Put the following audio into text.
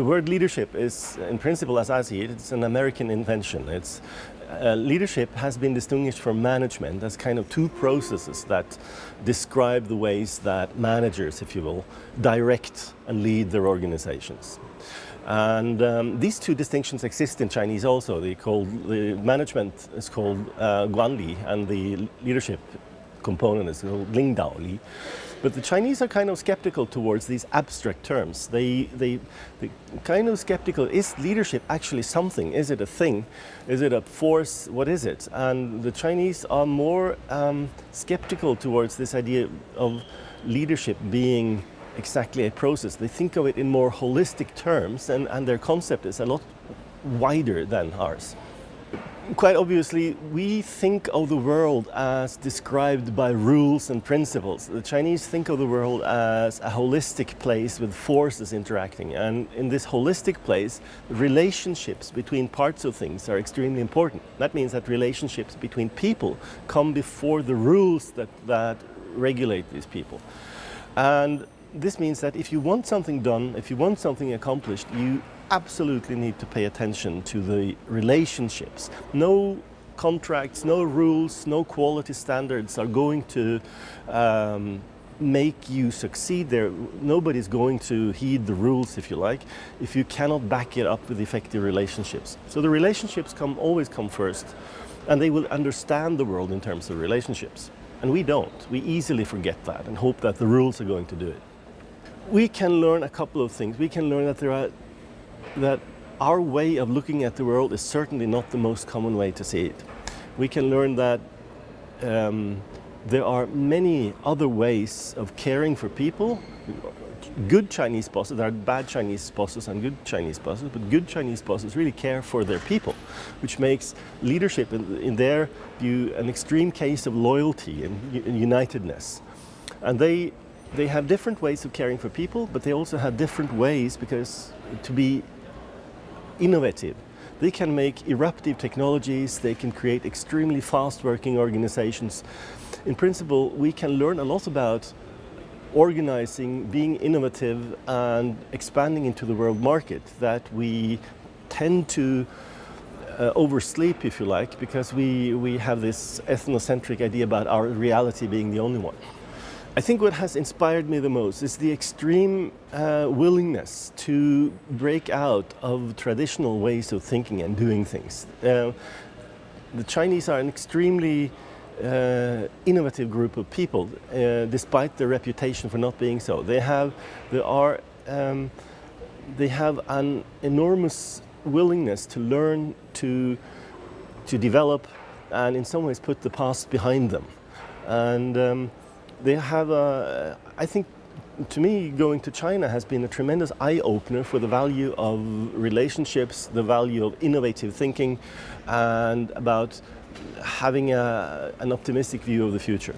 The word leadership is, in principle, as I see it, it's an American invention. Leadership has been distinguished from management as kind of two processes that describe the ways that managers, if you will, direct and lead their organizations. And these two distinctions exist in Chinese also. The management is called guanli, and the leadership component is called lingdaoli. But the Chinese are kind of skeptical towards these abstract terms. They kind of skeptical, is leadership actually something? Is it a thing? Is it a force? What is it? And the Chinese are more skeptical towards this idea of leadership being exactly a process. They think of it in more holistic terms, and their concept is a lot wider than ours. Quite obviously, we think of the world as described by rules and principles. The Chinese think of the world as a holistic place with forces interacting. And in this holistic place, relationships between parts of things are extremely important. That means that relationships between people come before the rules that regulate these people. And this means that if you want something done, if you want something accomplished, you absolutely need to pay attention to the relationships. No contracts, no rules, no quality standards are going to make you succeed there. Nobody's going to heed the rules, if you like, if you cannot back it up with effective relationships. So the relationships always come first, and they will understand the world in terms of relationships. And we don't. We easily forget that and hope that the rules are going to do it. We can learn a couple of things. We can learn that our way of looking at the world is certainly not the most common way to see it. We can learn that there are many other ways of caring for people. Good Chinese bosses, there are bad Chinese bosses and good Chinese bosses, but good Chinese bosses really care for their people, which makes leadership, in their view, an extreme case of loyalty and unitedness. And they have different ways of caring for people, but they also have different ways to be innovative. They can make eruptive technologies, they can create extremely fast-working organizations. In principle, we can learn a lot about organizing, being innovative, and expanding into the world market that we tend to oversleep, if you like, because we have this ethnocentric idea about our reality being the only one. I think what has inspired me the most is the extreme willingness to break out of traditional ways of thinking and doing things. The Chinese are an extremely innovative group of people, despite their reputation for not being so. They have an enormous willingness to learn, to develop, and in some ways put the past behind them. And they have I think, to me, going to China has been a tremendous eye-opener for the value of relationships, the value of innovative thinking, and about having an optimistic view of the future.